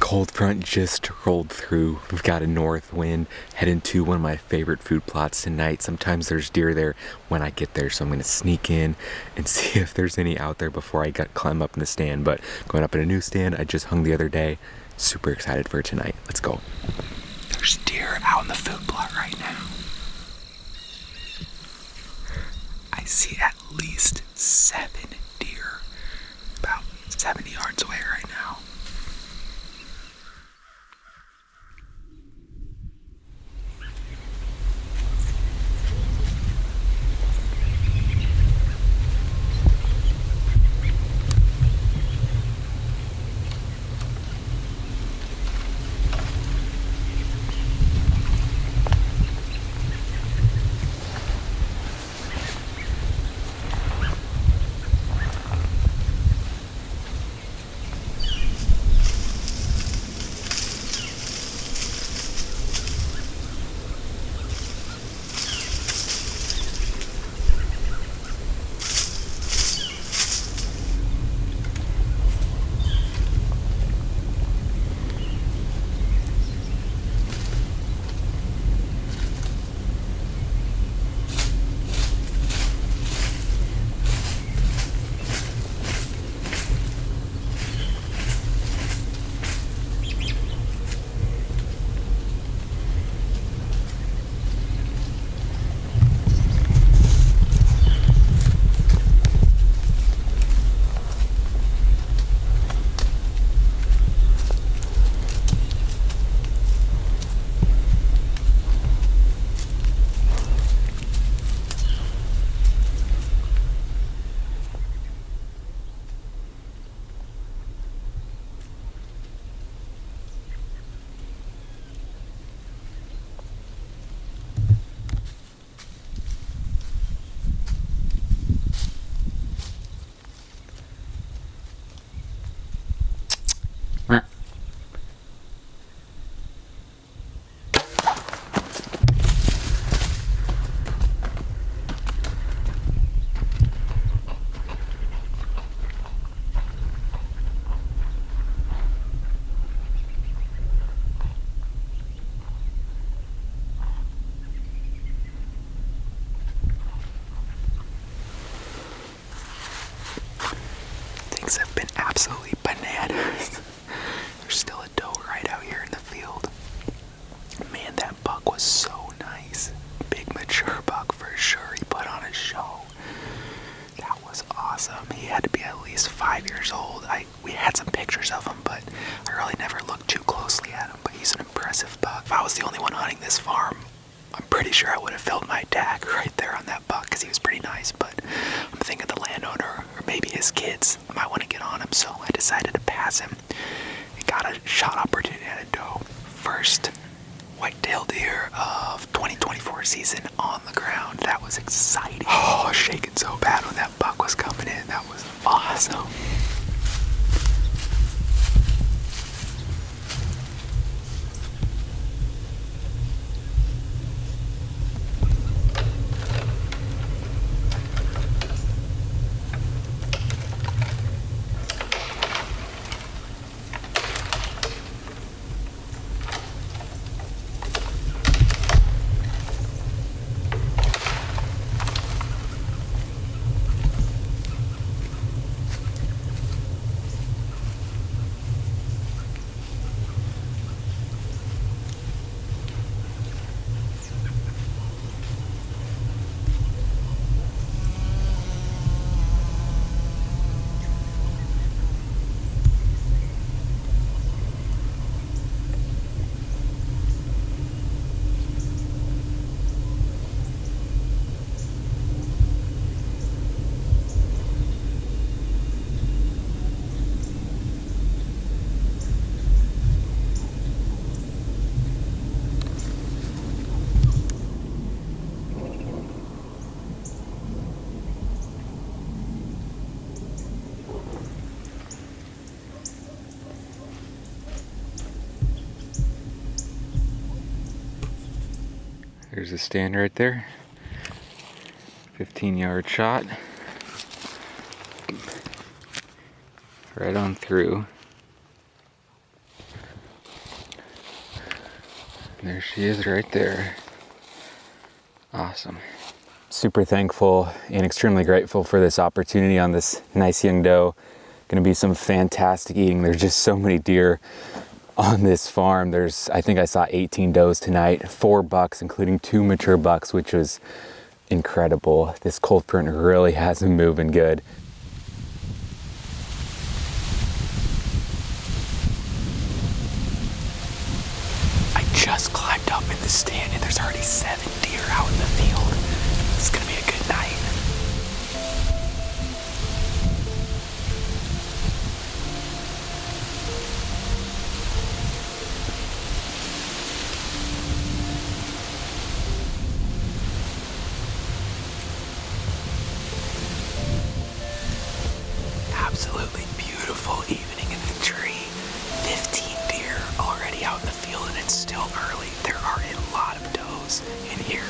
cold front just rolled through. We've got a north wind heading to one of my favorite food plots tonight. Sometimes there's deer there when I get there, so I'm going to sneak in and see if there's any out there before I climb up in the stand. But going up in a new stand I just hung the other day. Super excited for tonight. Let's go. There's deer out in the food plot right now. I see at least 7 deer about 70 yards away right now. Things have been absolutely bananas. There's still a doe right out here in the field. Man, that buck was so nice. Big mature buck for sure. He put on a show. That was awesome. He had to be at least 5 years old. We had some pictures of him, but I really never looked too closely at him. But he's an impressive buck. If I was the only one hunting this farm, I'm pretty sure I would have filled my tag right there on that buck because he was pretty nice. But I'm thinking the landowner or maybe his kids might want to get on him, so I decided to pass him and got a shot opportunity at a doe. First whitetail deer of 2024 season on the ground. That was exciting. Oh, I was shaking so bad when that buck was coming in. That was awesome. There's a stand right there. 15-yard shot. Right on through. There she is right there. Awesome. Super thankful and extremely grateful for this opportunity on this nice young doe. Gonna be some fantastic eating. There's just so many deer on this farm. I think I saw 18 does tonight, 4 bucks, including 2 mature bucks, which was incredible. This cold front really has them moving good. I just climbed up in the stand and there's already 7 deer out in the field. It's gonna be a good night. Absolutely beautiful evening in the tree. 15 deer already out in the field and it's still early. There are a lot of does in here.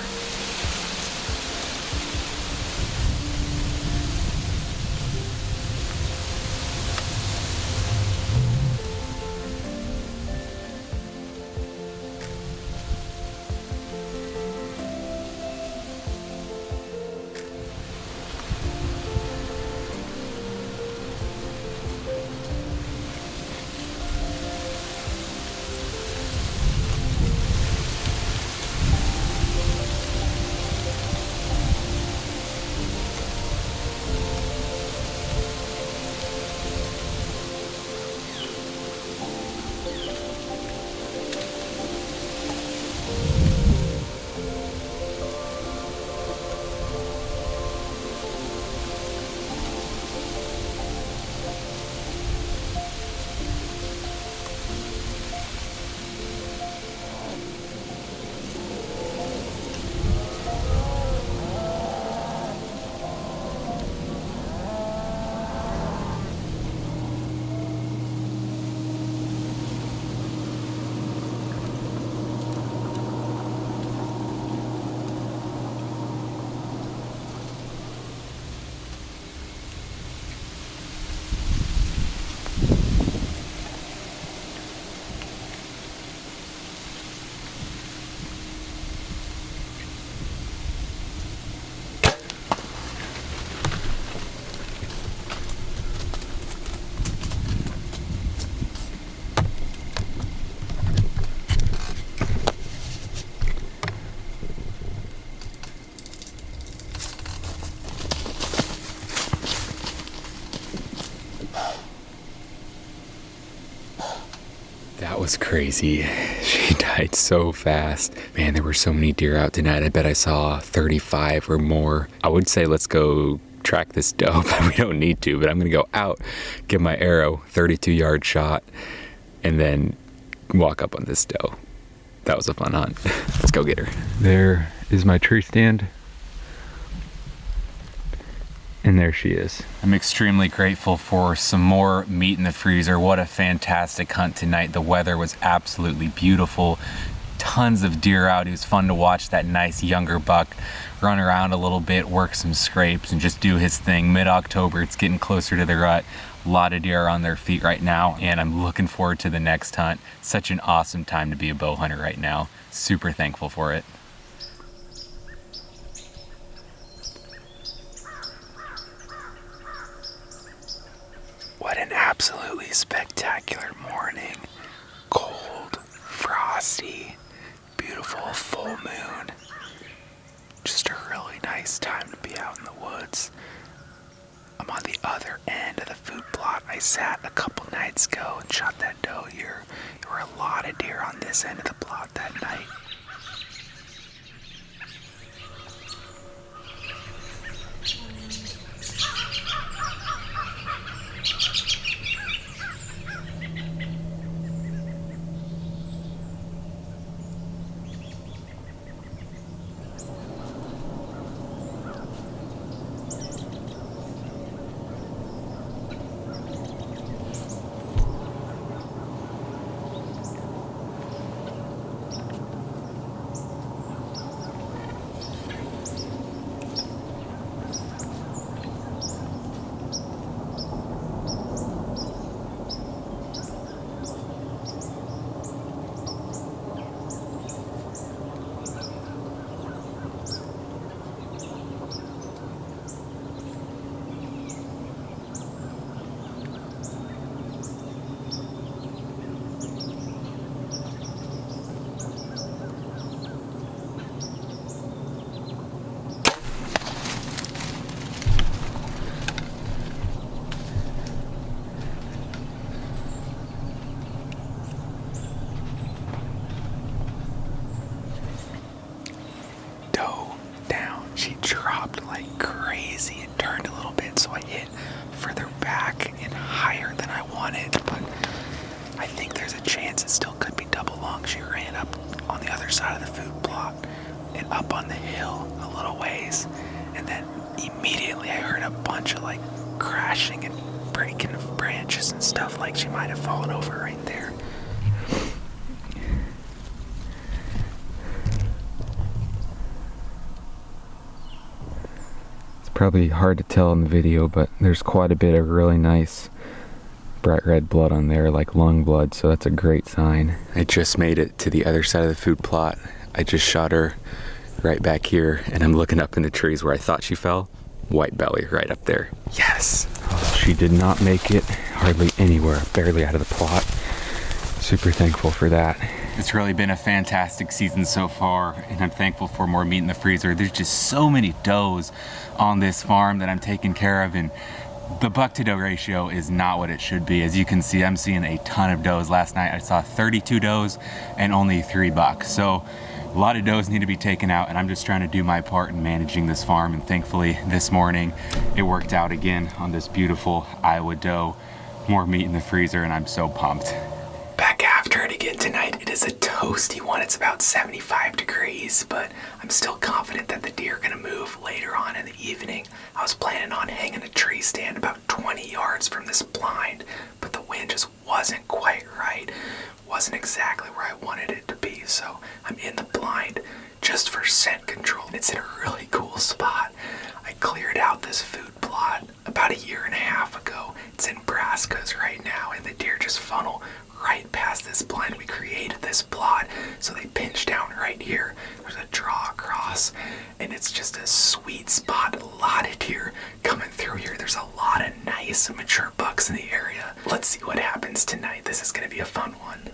That was crazy. She died so fast. Man, there were so many deer out tonight. I bet I saw 35 or more. I would say let's go track this doe, but we don't need to. But I'm gonna go out, get my arrow, 32-yard shot, and then walk up on this doe. That was a fun hunt. Let's go get her. There is my tree stand. And there she is. I'm extremely grateful for some more meat in the freezer. What a fantastic hunt tonight. The weather was absolutely beautiful. Tons of deer out. It was fun to watch that nice younger buck run around a little bit, work some scrapes, and just do his thing. Mid-October, it's getting closer to the rut. A lot of deer are on their feet right now, and I'm looking forward to the next hunt. Such an awesome time to be a bow hunter right now. Super thankful for it. What an absolutely spectacular morning. Cold, frosty, beautiful full moon. Just a really nice time to be out in the woods. I'm on the other end of the food plot I sat a couple nights ago and shot that doe here. There were a lot of deer on this end of the plot that night. bunch of like crashing and breaking of branches and stuff, like she might have fallen over right there. It's probably hard to tell in the video, but there's quite a bit of really nice bright red blood on there, like lung blood, so that's a great sign. I just made it to the other side of the food plot. I just shot her right back here, and I'm looking up in the trees where I thought she fell. White belly right up there. Yes! She did not make it hardly anywhere, barely out of the plot. Super thankful for that. It's really been a fantastic season so far, and I'm thankful for more meat in the freezer. There's just so many does on this farm that I'm taking care of, and the buck to doe ratio is not what it should be. As you can see, I'm seeing a ton of does. Last night I saw 32 does and only 3 bucks. So a lot of does need to be taken out, and I'm just trying to do my part in managing this farm. And thankfully this morning it worked out again on this beautiful Iowa doe. More meat in the freezer, and I'm so pumped. Back after it again tonight. It is a toasty one. It's about 75 degrees, but I'm still confident that the deer are gonna move later on in the evening. I was planning on hanging a tree stand about 20 yards from this blind, but the wind just wasn't quite right. Wasn't exactly where I wanted it to be, so I'm in the blind just for scent control. It's in a really cool spot. I cleared out this food plot about 1.5 years ago. It's in brassicas right now, and the deer just funnel right past this blind. We created this plot, so they pinch down right here. There's a draw across, and it's just a sweet spot. A lot of deer coming through here. There's a lot of nice mature bucks in the area. Let's see what happens tonight. This is gonna be a fun one.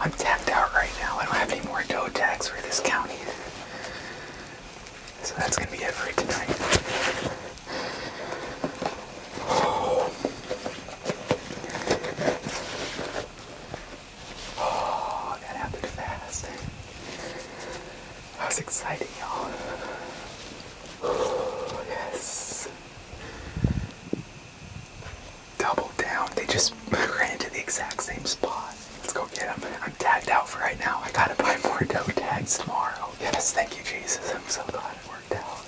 I'm tapped out right now. I don't have any more doe tags for this county. So that's going to be it for tonight. Oh, that happened fast. That was exciting, y'all. Oh, yes. Double down. They just ran to the exact same spot. Let's go get them. more doe tags tomorrow. Yes, thank you, Jesus. I'm so glad it worked out.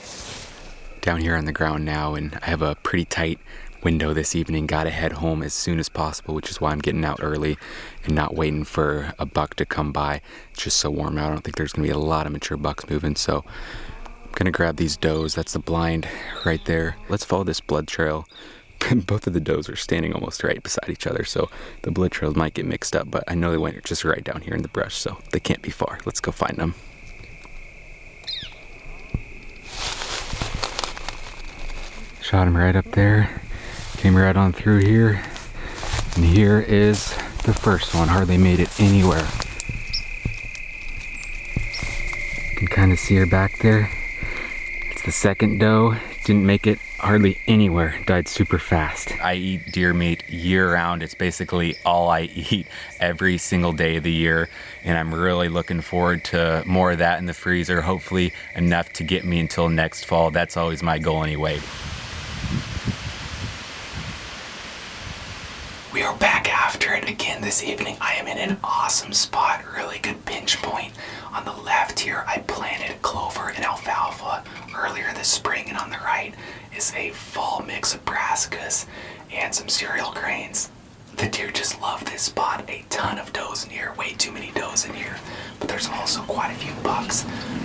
Down here on the ground now, and I have a pretty tight window this evening. Gotta head home as soon as possible, which is why I'm getting out early and not waiting for a buck to come by. It's just so warm out. I don't think there's gonna be a lot of mature bucks moving, so I'm gonna grab these does. That's the blind right there. Let's follow this blood trail. Both of the does are standing almost right beside each other, so the blood trails might get mixed up, but I know they went just right down here in the brush, so they can't be far. Let's go find them. Shot him right up there. Came right on through here. And here is the first one. Hardly made it anywhere. You can kind of see her back there. It's the second doe. Didn't make it hardly anywhere. Died super fast. I eat deer meat year round. It's basically all I eat every single day of the year. And I'm really looking forward to more of that in the freezer. Hopefully enough to get me until next fall. That's always my goal anyway. We are back after it again this evening. I am in an awesome spot, really good pinch point. On the left here, I planted clover and alfalfa earlier this spring, and on the right is a fall mix of brassicas and some cereal grains. The deer just love this spot. A ton of does in here, way too many does in here, but there's also quite a few bucks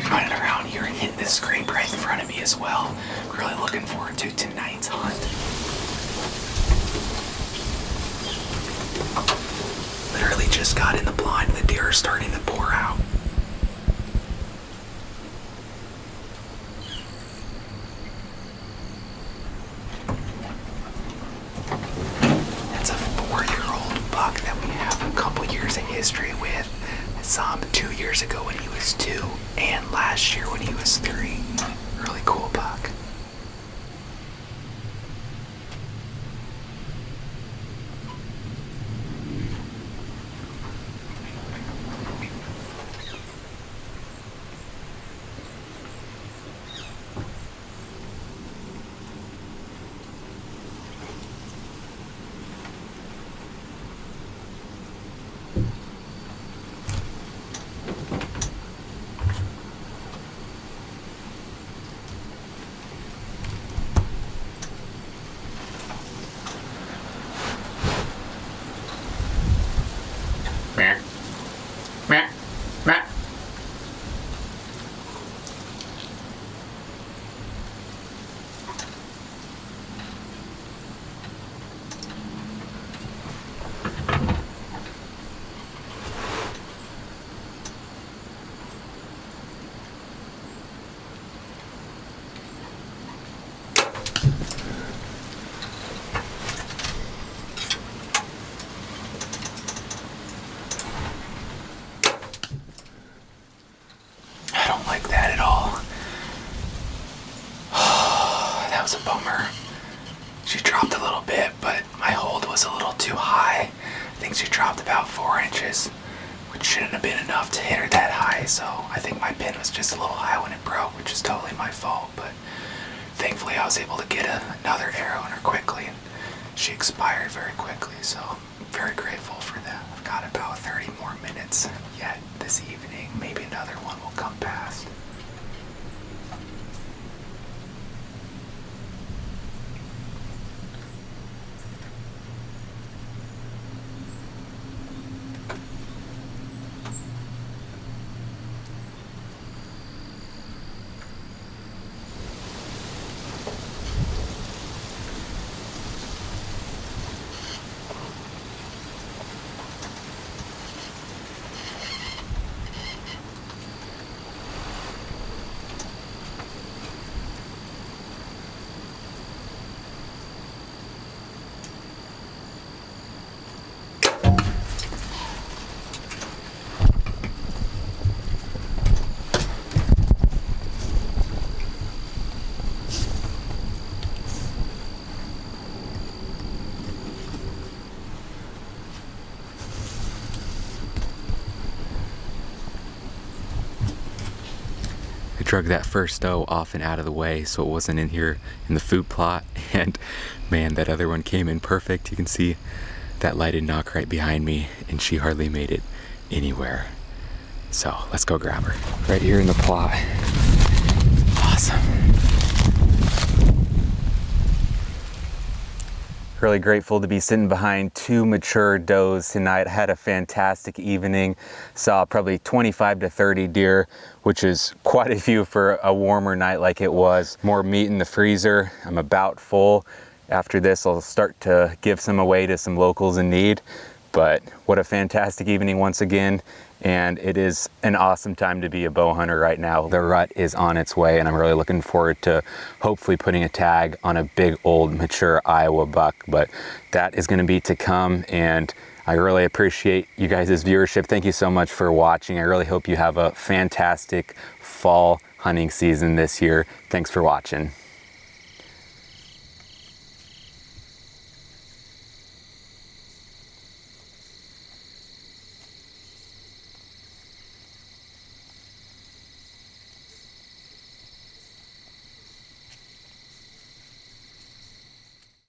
running around here and hitting this scrape right in front of me as well. Really looking forward to tonight's hunt. Literally just got in the blind. The deer are starting to pour out. That's a 4-year-old buck that we have a couple years of history with. I saw him 2 years ago when he was 2 and last year when he was 3. Really cool buck. A bummer. She dropped a little bit, but my hold was a little too high. I think she dropped about 4 inches, which shouldn't have been enough to hit her that high, so I think my pin was just a little high when it broke, which is totally my fault, but thankfully I was able to get another arrow in her quickly, and she expired very quickly, so I'm very grateful for that. I've got about 30 more minutes yet this evening. Maybe another one will come past. Drug that first doe off and out of the way so it wasn't in here in the food plot, and man, that other one came in perfect. You can see that lighted knock right behind me, and she hardly made it anywhere. So let's go grab her. Right here in the plot. Awesome. Really grateful to be sitting behind 2 mature does tonight. I had a fantastic evening. Saw probably 25 to 30 deer, which is quite a few for a warmer night like it was. More meat in the freezer. I'm about full. After this, I'll start to give some away to some locals in need. But what a fantastic evening once again. And it is an awesome time to be a bow hunter right now. The rut is on its way, and I'm really looking forward to hopefully putting a tag on a big old mature Iowa buck, but that is going to be to come. And I really appreciate you guys' viewership. Thank you so much for watching. I really hope you have a fantastic fall hunting season this year. Thanks for watching.